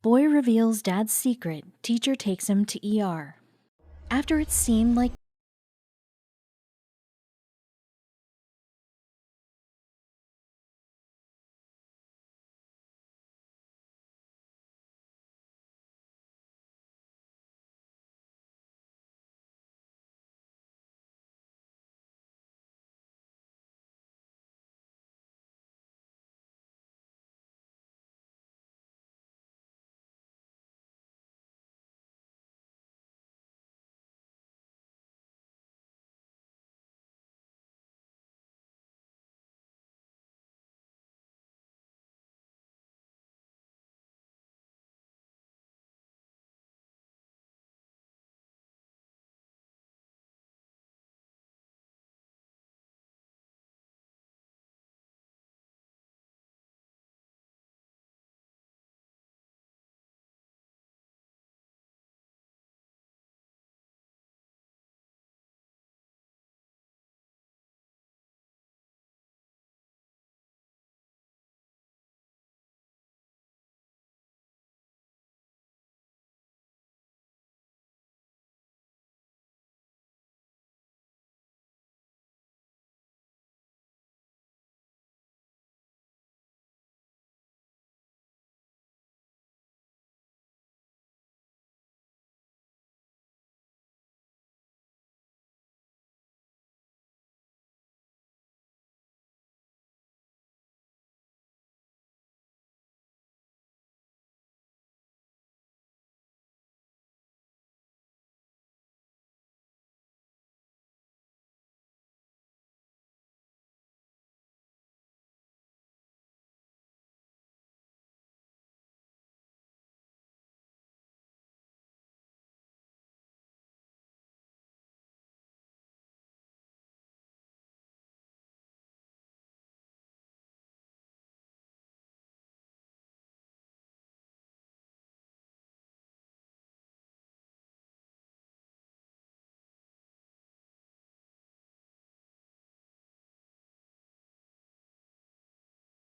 Boy reveals dad's secret, teacher takes him to ER. After it seemed like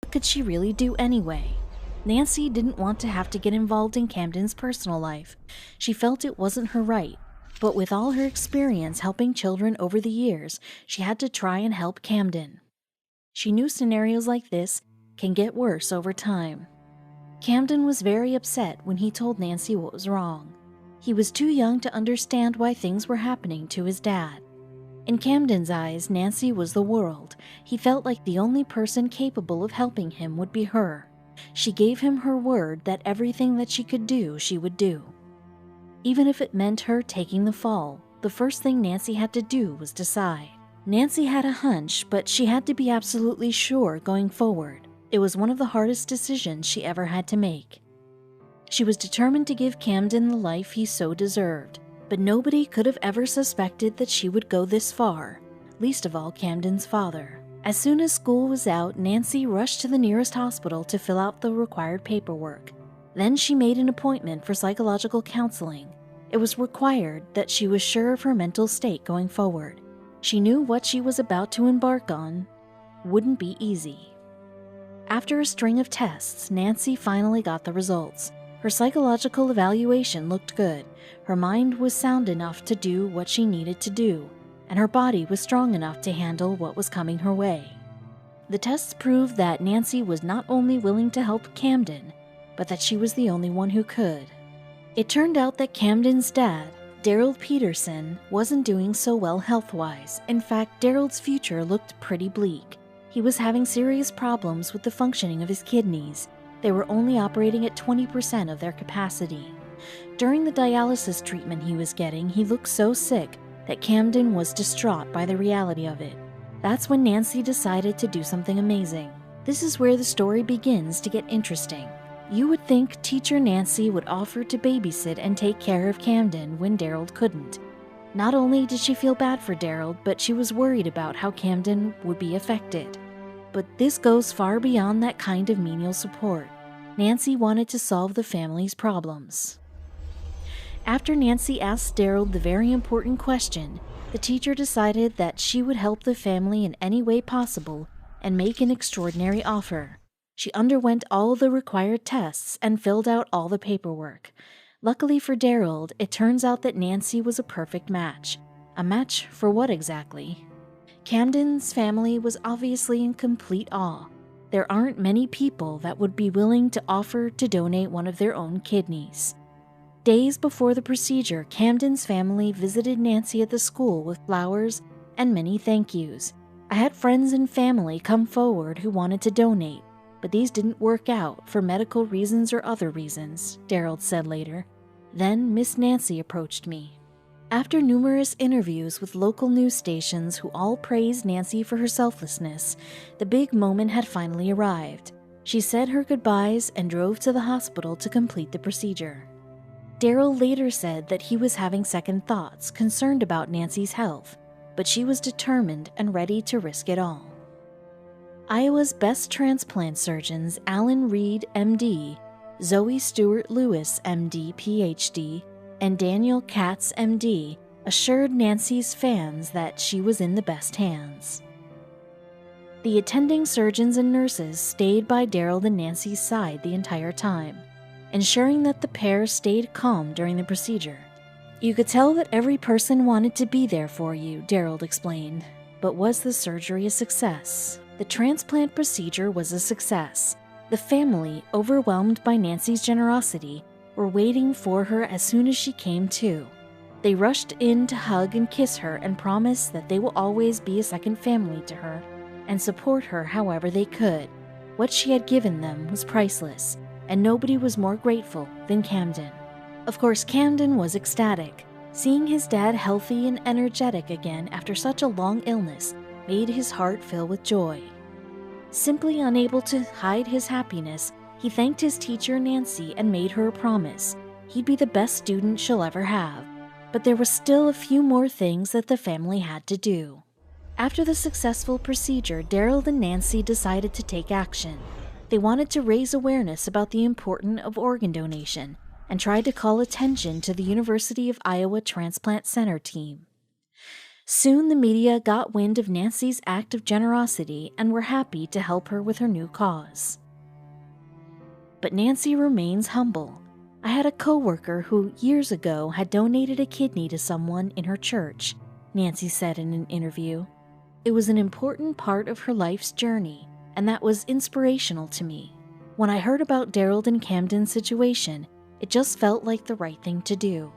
what could she really do anyway? Nancy didn't want to have to get involved in Camden's personal life. She felt it wasn't her right. But with all her experience helping children over the years, she had to try and help Camden. She knew scenarios like this can get worse over time. Camden was very upset when he told Nancy what was wrong. He was too young to understand why things were happening to his dad. In Camden's eyes, Nancy was the world. He felt like the only person capable of helping him would be her. She gave him her word that everything that she could do, she would do. Even if it meant her taking the fall, the first thing Nancy had to do was decide. Nancy had a hunch, but she had to be absolutely sure going forward. It was one of the hardest decisions she ever had to make. She was determined to give Camden the life he so deserved. But nobody could have ever suspected that she would go this far, least of all Camden's father. As soon as school was out, Nancy rushed to the nearest hospital to fill out the required paperwork. Then she made an appointment for psychological counseling. It was required that she was sure of her mental state going forward. She knew what she was about to embark on wouldn't be easy. After a string of tests, Nancy finally got the results. Her psychological evaluation looked good. Her mind was sound enough to do what she needed to do, and her body was strong enough to handle what was coming her way. The tests proved that Nancy was not only willing to help Camden, but that she was the only one who could. It turned out that Camden's dad, Daryl Peterson, wasn't doing so well health-wise. In fact, Daryl's future looked pretty bleak. He was having serious problems with the functioning of his kidneys. They were only operating at 20% of their capacity. During the dialysis treatment he was getting, he looked so sick that Camden was distraught by the reality of it. That's when Nancy decided to do something amazing. This is where the story begins to get interesting. You would think teacher Nancy would offer to babysit and take care of Camden when Daryl couldn't. Not only did she feel bad for Daryl, but she was worried about how Camden would be affected. But this goes far beyond that kind of menial support. Nancy wanted to solve the family's problems. After Nancy asked Daryl the very important question, the teacher decided that she would help the family in any way possible and make an extraordinary offer. She underwent all the required tests and filled out all the paperwork. Luckily for Daryl, it turns out that Nancy was a perfect match. A match for what exactly? Camden's family was obviously in complete awe. There aren't many people that would be willing to offer to donate one of their own kidneys. Days before the procedure, Camden's family visited Nancy at the school with flowers and many thank yous. I had friends and family come forward who wanted to donate, but these didn't work out for medical reasons or other reasons, Daryl said later. Then Miss Nancy approached me. After numerous interviews with local news stations who all praised Nancy for her selflessness, the big moment had finally arrived. She said her goodbyes and drove to the hospital to complete the procedure. Daryl later said that he was having second thoughts, concerned about Nancy's health, but she was determined and ready to risk it all. Iowa's best transplant surgeons Alan Reed, MD, Zoe Stewart Lewis, MD, PhD, and Daniel Katz, MD, assured Nancy's fans that she was in the best hands. The attending surgeons and nurses stayed by Daryl and Nancy's side the entire time, ensuring that the pair stayed calm during the procedure. You could tell that every person wanted to be there for you, Daryl explained. But was the surgery a success? The transplant procedure was a success. The family, overwhelmed by Nancy's generosity, were waiting for her as soon as she came to. They rushed in to hug and kiss her and promise that they will always be a second family to her and support her however they could. What she had given them was priceless, and nobody was more grateful than Camden. Of course, Camden was ecstatic. Seeing his dad healthy and energetic again after such a long illness made his heart fill with joy. Simply unable to hide his happiness, he thanked his teacher Nancy and made her a promise. He'd be the best student she'll ever have. But there were still a few more things that the family had to do. After the successful procedure, Daryl and Nancy decided to take action. They wanted to raise awareness about the importance of organ donation and tried to call attention to the University of Iowa Transplant Center team. Soon the media got wind of Nancy's act of generosity and were happy to help her with her new cause. But Nancy remains humble. I had a coworker who years ago had donated a kidney to someone in her church, Nancy said in an interview. It was an important part of her life's journey, and that was inspirational to me. When I heard about Daryl and Camden's situation, it just felt like the right thing to do.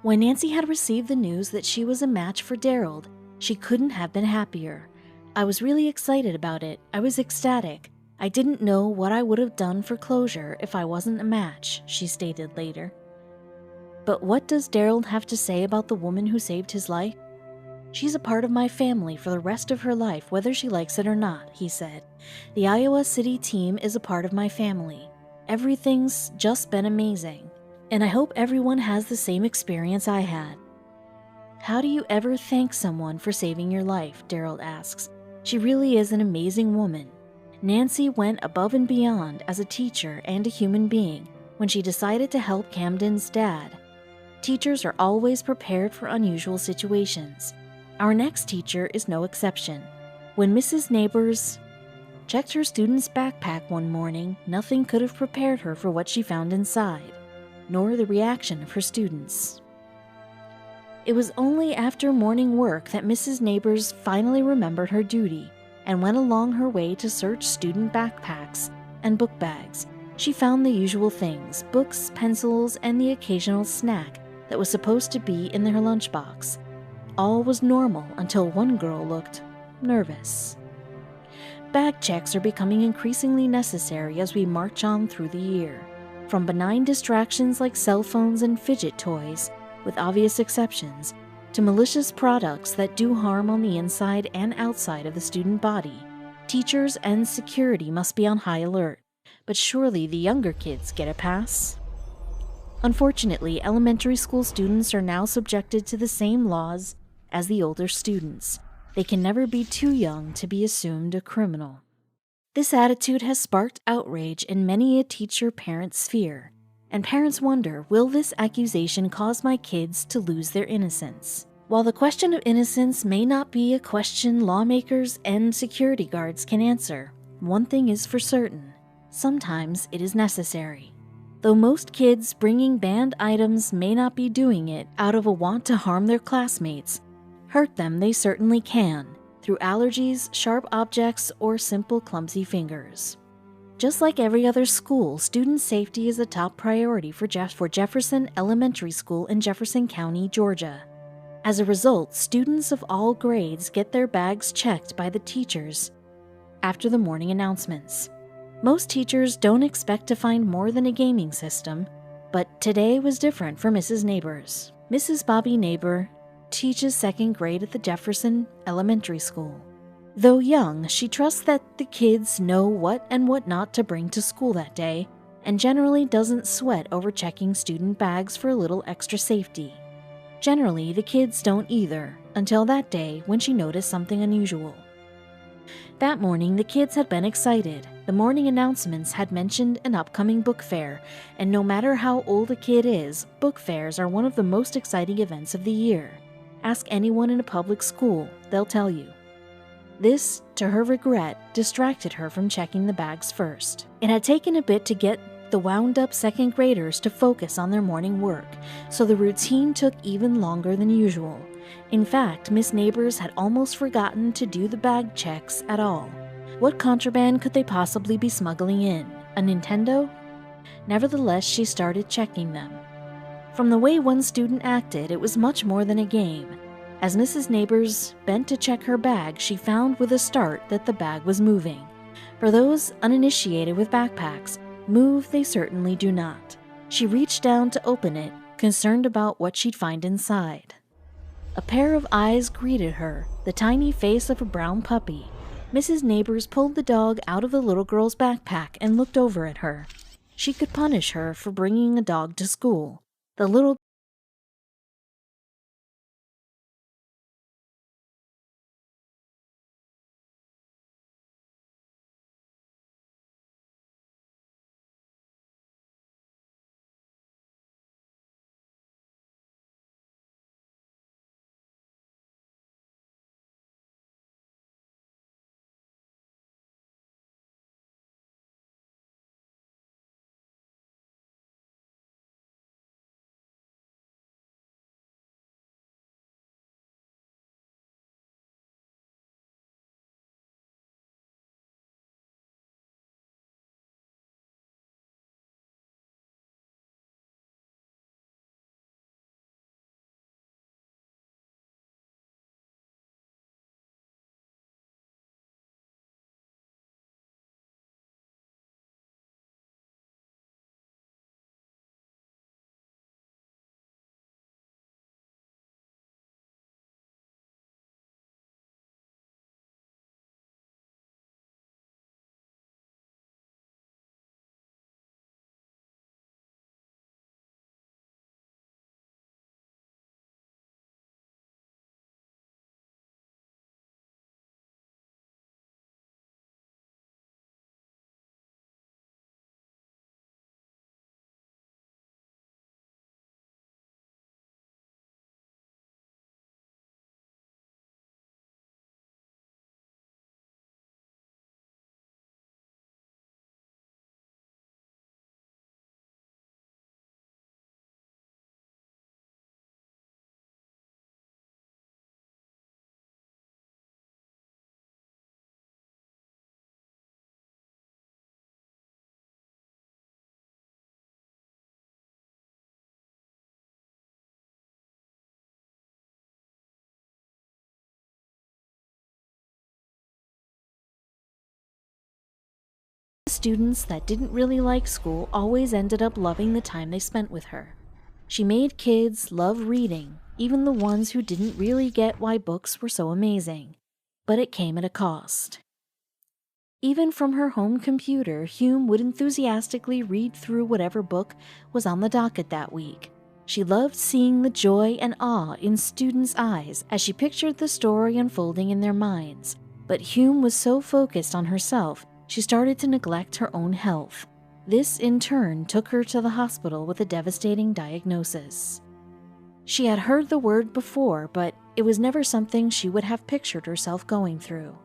When Nancy had received the news that she was a match for Daryl, she couldn't have been happier. I was really excited about it. I was ecstatic. I didn't know what I would have done for closure if I wasn't a match, she stated later. But what does Daryl have to say about the woman who saved his life? She's a part of my family for the rest of her life, whether she likes it or not, he said. The Iowa City team is a part of my family. Everything's just been amazing, and I hope everyone has the same experience I had. How do you ever thank someone for saving your life? Daryl asks. She really is an amazing woman. Nancy went above and beyond as a teacher and a human being when she decided to help Camden's dad. Teachers are always prepared for unusual situations. Our next teacher is no exception. When Mrs. Neighbors checked her student's backpack one morning, nothing could have prepared her for what she found inside, nor the reaction of her students. It was only after morning work that Mrs. Neighbors finally remembered her duty and went along her way to search student backpacks and book bags. She found the usual things: books, pencils, and the occasional snack that was supposed to be in her lunchbox. All was normal until one girl looked nervous. Bag checks are becoming increasingly necessary as we march on through the year. From benign distractions like cell phones and fidget toys, with obvious exceptions, to malicious products that do harm on the inside and outside of the student body, teachers and security must be on high alert. But surely the younger kids get a pass? Unfortunately, elementary school students are now subjected to the same laws as the older students. They can never be too young to be assumed a criminal. This attitude has sparked outrage in many a teacher-parent sphere, and parents wonder, will this accusation cause my kids to lose their innocence? While the question of innocence may not be a question lawmakers and security guards can answer, one thing is for certain: Sometimes it is necessary. Though most kids bringing banned items may not be doing it out of a want to harm their classmates, hurt them they certainly can, through allergies, sharp objects, or simple clumsy fingers. Just like every other school, student safety is a top priority for Jefferson Elementary School in Jefferson County, Georgia. As a result, students of all grades get their bags checked by the teachers after the morning announcements. Most teachers don't expect to find more than a gaming system, but today was different for Mrs. Neighbors. Mrs. Bobby Neighbor teaches second grade at the Jefferson Elementary School. Though young, she trusts that the kids know what and what not to bring to school that day, and generally doesn't sweat over checking student bags for a little extra safety. Generally, the kids don't either, until that day when she noticed something unusual. That morning, the kids had been excited. The morning announcements had mentioned an upcoming book fair, and no matter how old a kid is, book fairs are one of the most exciting events of the year. Ask anyone in a public school, they'll tell you. This, to her regret, distracted her from checking the bags first. It had taken a bit to get the wound-up second graders to focus on their morning work, so the routine took even longer than usual. In fact, Miss Neighbors had almost forgotten to do the bag checks at all. What contraband could they possibly be smuggling in? A Nintendo? Nevertheless, she started checking them. From the way one student acted, it was much more than a game. As Mrs. Neighbors bent to check her bag, she found with a start that the bag was moving. For those uninitiated with backpacks, move they certainly do not. She reached down to open it, concerned about what she'd find inside. A pair of eyes greeted her, the tiny face of a brown puppy. Mrs. Neighbors pulled the dog out of the little girl's backpack and looked over at her. She could punish her for bringing a dog to school. The little students that didn't really like school always ended up loving the time they spent with her. She made kids love reading, even the ones who didn't really get why books were so amazing. But it came at a cost. Even from her home computer, Hume would enthusiastically read through whatever book was on the docket that week. She loved seeing the joy and awe in students' eyes as she pictured the story unfolding in their minds. But Hume was so focused on herself, she started to neglect her own health. This, in turn, took her to the hospital with a devastating diagnosis. She had heard the word before, but it was never something she would have pictured herself going through.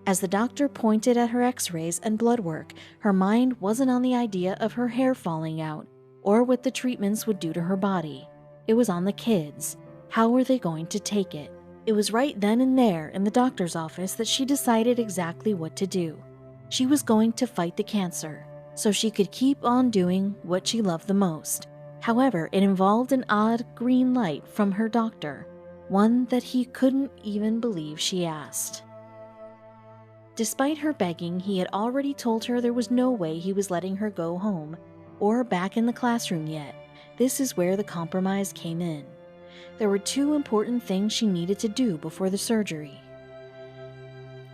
As the doctor pointed at her x-rays and blood work, her mind wasn't on the idea of her hair falling out or what the treatments would do to her body. It was on the kids. How were they going to take it? It was right then and there in the doctor's office that she decided exactly what to do. She was going to fight the cancer, so she could keep on doing what she loved the most. However, it involved an odd green light from her doctor, one that he couldn't even believe she asked. Despite her begging, he had already told her there was no way he was letting her go home or back in the classroom yet. This is where the compromise came in. There were two important things she needed to do before the surgery.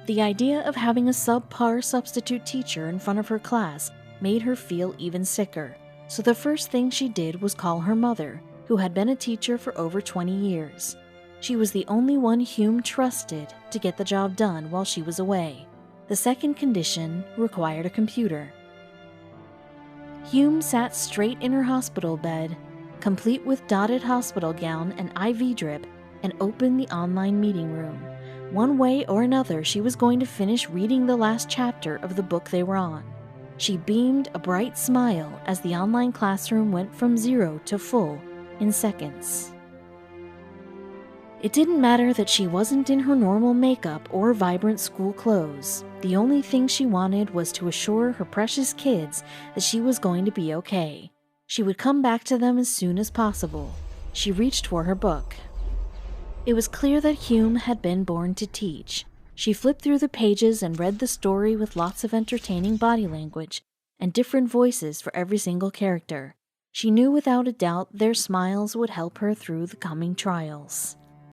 The idea of having a subpar substitute teacher in front of her class made her feel even sicker, so the first thing she did was call her mother, who had been a teacher for over 20 years. She was the only one Hume trusted to get the job done while she was away. The second condition required a computer. Hume sat straight in her hospital bed, complete with dotted hospital gown and IV drip, and opened the online meeting room. One way or another, she was going to finish reading the last chapter of the book they were on. She beamed a bright smile as the online classroom went from 0 to full in seconds. It didn't matter that she wasn't in her normal makeup or vibrant school clothes. The only thing she wanted was to assure her precious kids that she was going to be okay. She would come back to them as soon as possible. She reached for her book. It was clear that Hume had been born to teach. She flipped through the pages and read the story with lots of entertaining body language and different voices for every single character. She knew without a doubt their smiles would help her through the coming trials.